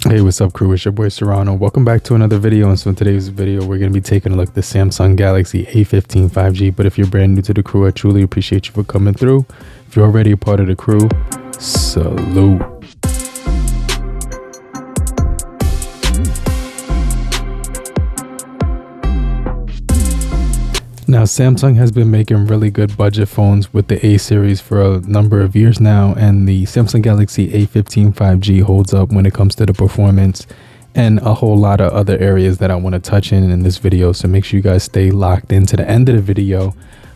Hey, what's up crew, it's your boy Serrano. Welcome back to another video. And so in today's video we're going to be taking a look at the Samsung Galaxy A15 5G. But if you're brand new to the crew, I truly appreciate you for coming through. If you're already a part of the crew, salute. Now, Samsung has been making really good budget phones with the A series for a number of years now, and the Samsung Galaxy A15 5G holds up when it comes to the performance and a whole lot of other areas that I want to touch in this video. So make sure you guys stay locked into the end of the video.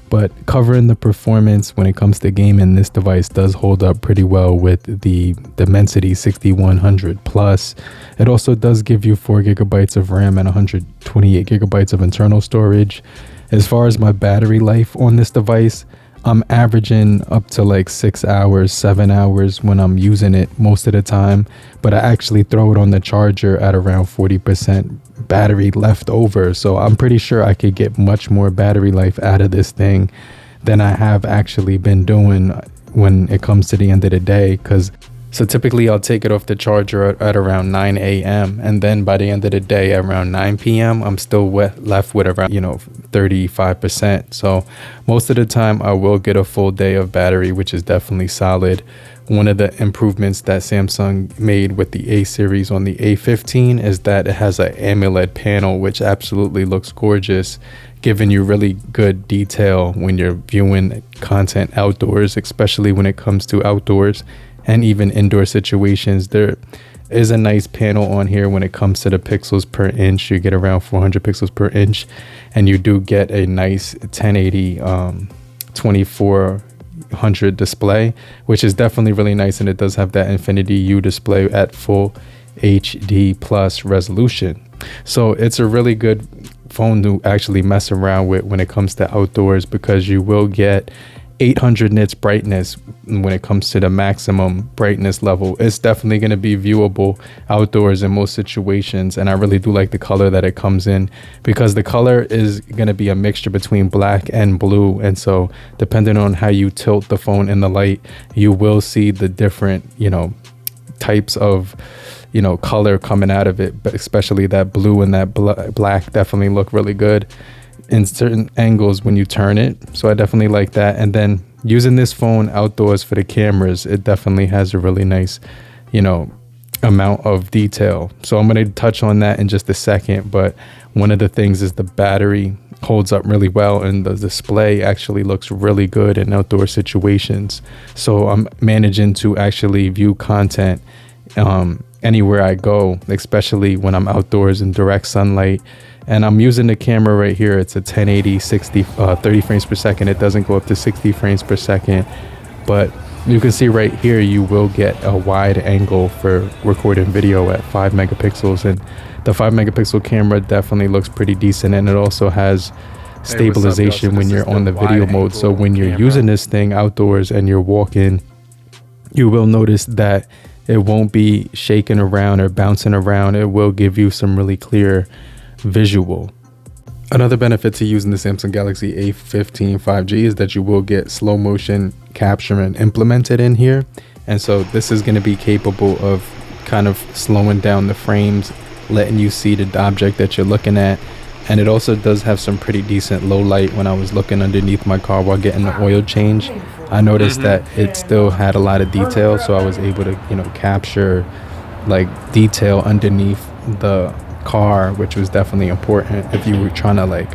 But covering the performance when it comes to gaming, this device does hold up pretty well with the Dimensity 6100 Plus. It also does give you 4 GB of RAM and 128 GB of internal storage. As far as my battery life on this device, I'm averaging up to like 6 hours, 7 hours when I'm using it most of the time. But I actually throw it on the charger at around 40% battery left over. So I'm pretty sure I could get much more battery life out of this thing than I have actually been doing when it comes to the end of the day. So typically I'll take it off the charger at around 9 a.m. and then by the end of the day around 9 p.m. I'm still left with around 35%. So most of the time I will get a full day of battery, which is definitely solid. One of the improvements that Samsung made with the A series on the A15 is that it has an AMOLED panel, which absolutely looks gorgeous, giving you really good detail when you're viewing content outdoors, especially when it comes to outdoors and even indoor situations. There is a nice panel on here when it comes to the pixels per inch. You get around 400 pixels per inch, and you do get a nice 1080 2400 display, which is definitely really nice. And it does have that Infinity U display at full HD plus resolution. So it's a really good phone to actually mess around with when it comes to outdoors, because you will get 800 nits brightness when it comes to the maximum brightness level. It's definitely going to be viewable outdoors in most situations. And I really do like the color that it comes in, because the color is going to be a mixture between black and blue. And so depending on how you tilt the phone in the light, you will see the different, types of, color coming out of it. But especially that blue and that black definitely look really good in certain angles when you turn it. So I definitely like that. And then using this phone outdoors for the cameras, it definitely has a really nice, amount of detail. So I'm going to touch on that in just a second. But one of the things is the battery holds up really well, and the display actually looks really good in outdoor situations. So I'm managing to actually view content anywhere I go, especially when I'm outdoors in direct sunlight. And I'm using the camera right here. It's a 1080 30 frames per second. It doesn't go up to 60 frames per second, but you can see right here you will get a wide angle for recording video at 5 megapixels, and the 5 megapixel camera definitely looks pretty decent. And it also has stabilization when you're on the video mode. So when you're using this thing outdoors and you're walking, you will notice that it won't be shaking around or bouncing around. It will give you some really clear visual. Another benefit to using the Samsung Galaxy A15 5G is that you will get slow motion capturing implemented in here. And so this is going to be capable of kind of slowing down the frames, letting you see the object that you're looking at. And it also does have some pretty decent low light. When I was looking underneath my car while getting the oil change, I noticed that it still had a lot of detail. So I was able to, capture like detail underneath the car, which was definitely important if you were trying to like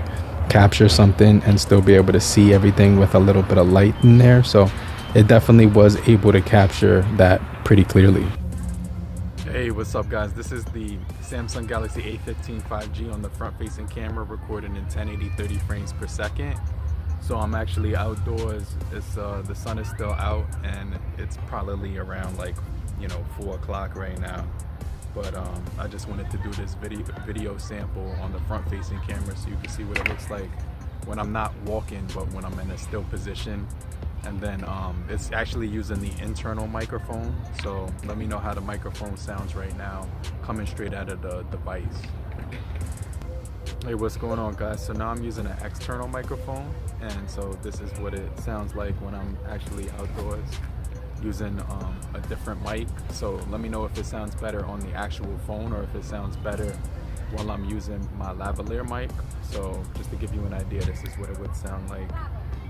capture something and still be able to see everything with a little bit of light in there. So it definitely was able to capture that pretty clearly. Hey, what's up guys? This is the Samsung Galaxy A15 5G on the front facing camera, recording in 1080 30 frames per second. So I'm actually outdoors. It's the sun is still out, and it's probably around like 4 o'clock right now. But I just wanted to do this video sample on the front facing camera so you can see what it looks like when I'm not walking, but when I'm in a still position. And then it's actually using the internal microphone. So let me know how the microphone sounds right now, coming straight out of the device. Hey, what's going on guys? So now I'm using an external microphone, and so this is what it sounds like when I'm actually outdoors. using a different mic. So let me know if it sounds better on the actual phone or if it sounds better while I'm using my lavalier mic. So just to give you an idea, this is what it would sound like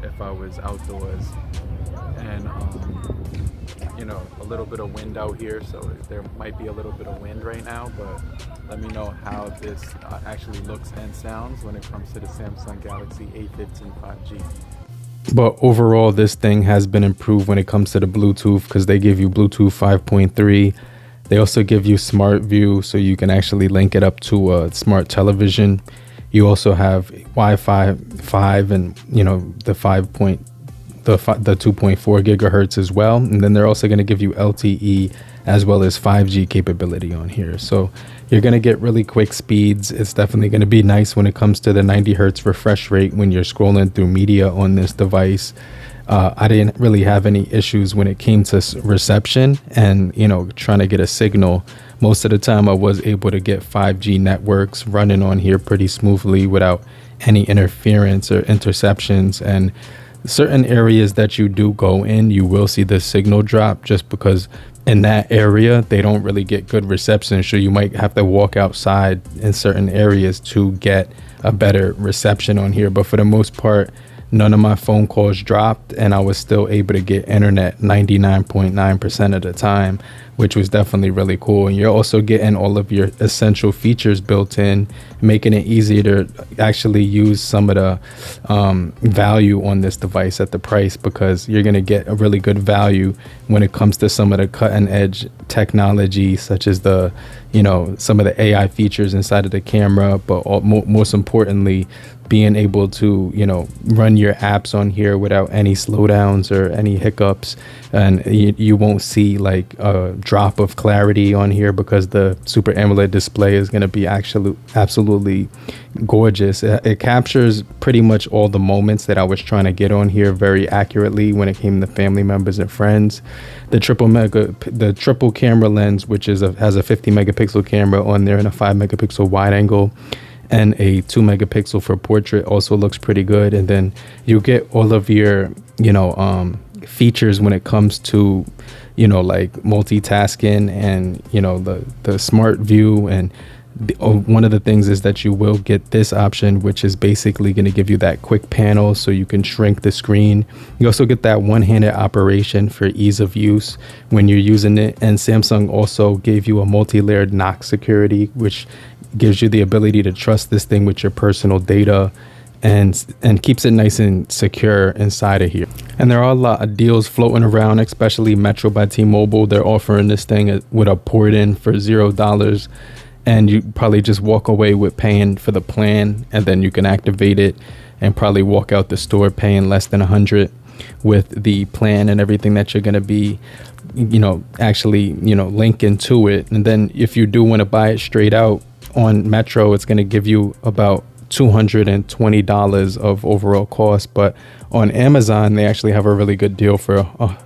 if I was outdoors, and you know, a little bit of wind out here, so there might be a little bit of wind right now, but let me know how this actually looks and sounds when it comes to the Samsung Galaxy A15 5G. But overall, this thing has been improved when it comes to the Bluetooth, because they give you Bluetooth 5.3. They also give you Smart View, so you can actually link it up to a smart television. You also have Wi-Fi 5 and, you know, the 2.4 gigahertz as well. And then they're also going to give you LTE as well as 5G capability on here. So you're going to get really quick speeds. It's definitely going to be nice when it comes to the 90 hertz refresh rate when you're scrolling through media on this device. I didn't really have any issues when it came to reception and, you know, trying to get a signal. Most of the time I was able to get 5G networks running on here pretty smoothly without any interference or interceptions. And certain areas that you do go in, you will see the signal drop just because in that area they don't really get good reception. So you might have to walk outside in certain areas to get a better reception on here. But for the most part, none of my phone calls dropped, and I was still able to get internet 99.9% of the time, which was definitely really cool. And you're also getting all of your essential features built in, making it easier to actually use some of the value on this device at the price, because you're going to get a really good value when it comes to some of the cutting edge technology, such as the, you know, some of the AI features inside of the camera, but most importantly, being able to, you know, run your apps on here without any slowdowns or any hiccups. And you won't see like a drop of clarity on here because the Super AMOLED display is going to be absolutely gorgeous. It captures pretty much all the moments that I was trying to get on here very accurately when it came to family members and friends. The triple camera lens, which has a 50 megapixel camera on there and a 5 megapixel wide angle, and a 2 megapixel for portrait, also looks pretty good. And then you get all of your, you know, features when it comes to, you know, like multitasking and, you know, the smart view. And one of the things is that you will get this option, which is basically going to give you that quick panel so you can shrink the screen. You also get that one-handed operation for ease of use when you're using it. And Samsung also gave you a multi-layered Knox Security, which gives you the ability to trust this thing with your personal data and keeps it nice and secure inside of here. And there are a lot of deals floating around, especially Metro by T-Mobile. They're offering this thing with a port in for $0, and you probably just walk away with paying for the plan, and then you can activate it and probably walk out the store paying less than $100 with the plan and everything that you're going to be, you know, actually, you know, linking to it. And then if you do want to buy it straight out on Metro, it's going to give you about $220 of overall cost, but on Amazon they actually have a really good deal for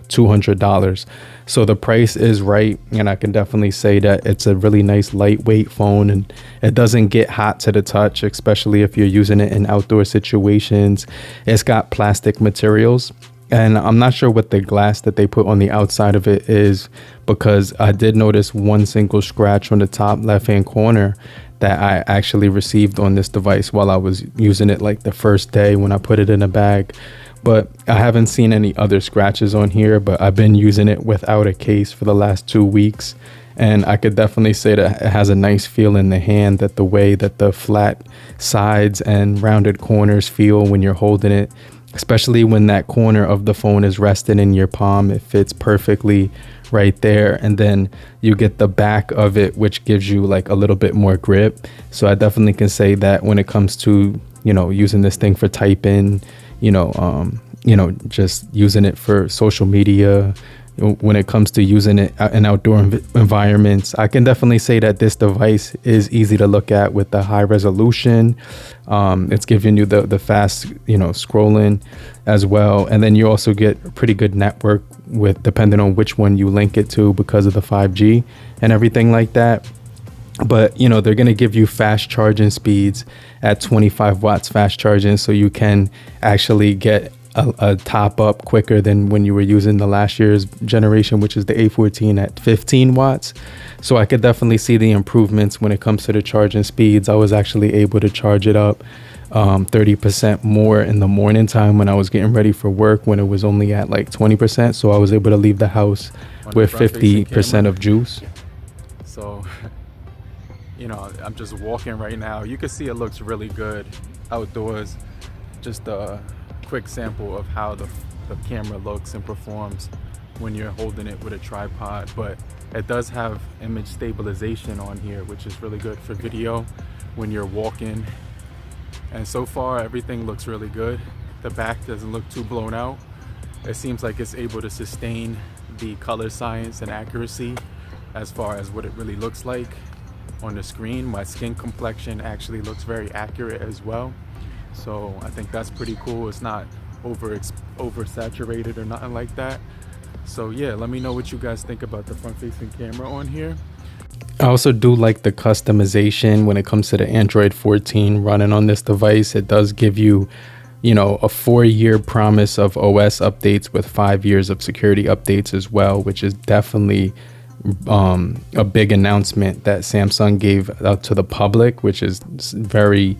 $200. So the price is right, and I can definitely say that it's a really nice lightweight phone, and it doesn't get hot to the touch, especially if you're using it in outdoor situations. It's got plastic materials, and I'm not sure what the glass that they put on the outside of it is, because I did notice one single scratch on the top left hand corner that I actually received on this device while I was using it like the first day when I put it in a bag. But I haven't seen any other scratches on here, but I've been using it without a case for the last 2 weeks, and I could definitely say that it has a nice feel in the hand, that the way that the flat sides and rounded corners feel when you're holding it, especially when that corner of the phone is resting in your palm, it fits perfectly right there. And then you get the back of it, which gives you like a little bit more grip. So I definitely can say that when it comes to, you know, using this thing for typing, you know, just using it for social media, when it comes to using it in outdoor environments, I can definitely say that this device is easy to look at with the high resolution. It's giving you the fast, you know, scrolling as well. And then you also get a pretty good network with, depending on which one you link it to, because of the 5G and everything like that. But, you know, they're going to give you fast charging speeds at 25 watts fast charging, so you can actually get a top up quicker than when you were using the last year's generation, which is the A14 at 15 watts. So I could definitely see the improvements when it comes to the charging speeds. I was actually able to charge it up 30% more in the morning time when I was getting ready for work, when it was only at like 20%. So I was able to leave the house with 50% of juice. So, you know, I'm just walking right now. You can see it looks really good outdoors. Just a quick sample of how the camera looks and performs when you're holding it with a tripod. But it does have image stabilization on here, which is really good for video when you're walking. And so far everything looks really good. The back doesn't look too blown out. It seems like it's able to sustain the color science and accuracy as far as what it really looks like on the screen. My skin complexion actually looks very accurate as well. So I think that's pretty cool. It's not oversaturated or nothing like that. So yeah, let me know what you guys think about the front-facing camera on here. I also do like the customization when it comes to the Android 14 running on this device. It does give you, you know, a 4-year promise of OS updates with 5 years of security updates as well, which is definitely a big announcement that Samsung gave out to the public, which is very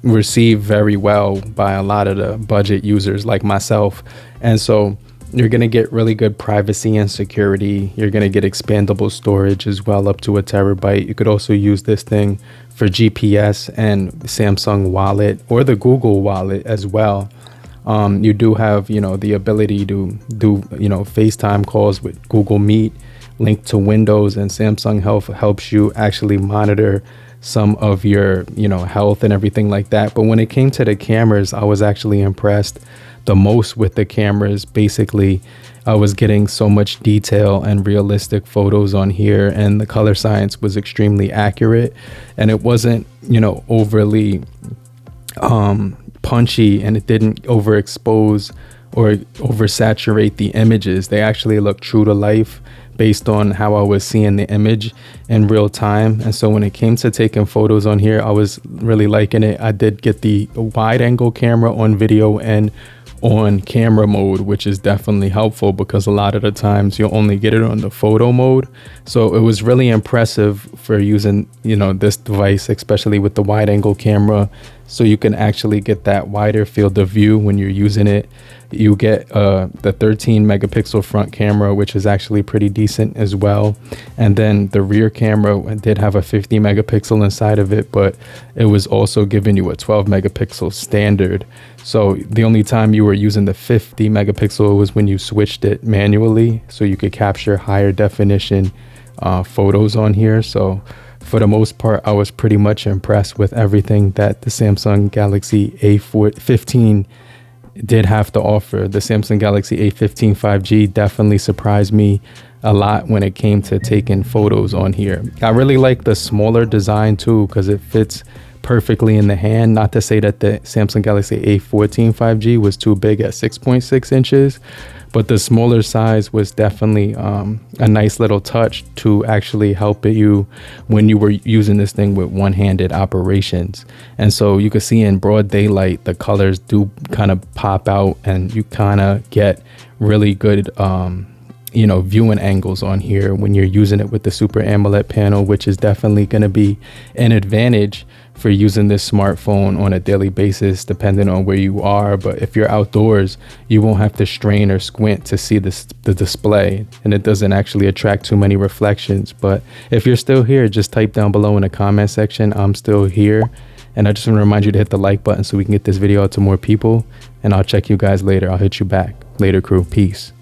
received very well by a lot of the budget users like myself. And so you're going to get really good privacy and security. You're going to get expandable storage as well, up to 1 terabyte. You could also use this thing for GPS and Samsung Wallet or the Google Wallet as well. You do have, you know, the ability to do, you know, FaceTime calls with Google Meet linked to Windows, and Samsung Health helps you actually monitor some of your, you know, health and everything like that. But when it came to the cameras, I was actually impressed the most with the cameras. Basically, I was getting so much detail and realistic photos on here, and the color science was extremely accurate, and it wasn't, you know, overly punchy, and it didn't overexpose or oversaturate the images. They actually look true to life based on how I was seeing the image in real time. And so when it came to taking photos on here, I was really liking it. I did get the wide angle camera on video and on camera mode, which is definitely helpful because a lot of the times you'll only get it on the photo mode. So it was really impressive for using, you know, this device, especially with the wide angle camera, so you can actually get that wider field of view when you're using it. You get the 13 megapixel front camera, which is actually pretty decent as well. And then the rear camera did have a 50 megapixel inside of it, but it was also giving you a 12 megapixel standard. So the only time you were using the 50 megapixel was when you switched it manually, so you could capture higher definition photos on here. So for the most part, I was pretty much impressed with everything that the Samsung Galaxy A15 did have to offer. The Samsung Galaxy A15 5G definitely surprised me a lot when it came to taking photos on here. I really like the smaller design too, because it fits perfectly in the hand. Not to say that the Samsung Galaxy A14 5G was too big at 6.6 inches, but the smaller size was definitely a nice little touch to actually help you when you were using this thing with one-handed operations. And so you can see in broad daylight, the colors do kind of pop out, and you kind of get really good you know, viewing angles on here when you're using it with the Super AMOLED panel, which is definitely going to be an advantage for using this smartphone on a daily basis, depending on where you are. But if you're outdoors, you won't have to strain or squint to see the display, and it doesn't actually attract too many reflections. But if you're still here, just type down below in the comment section, I'm still here. And I just want to remind you to hit the like button so we can get this video out to more people, and I'll check you guys later. I'll hit you back later, crew. Peace.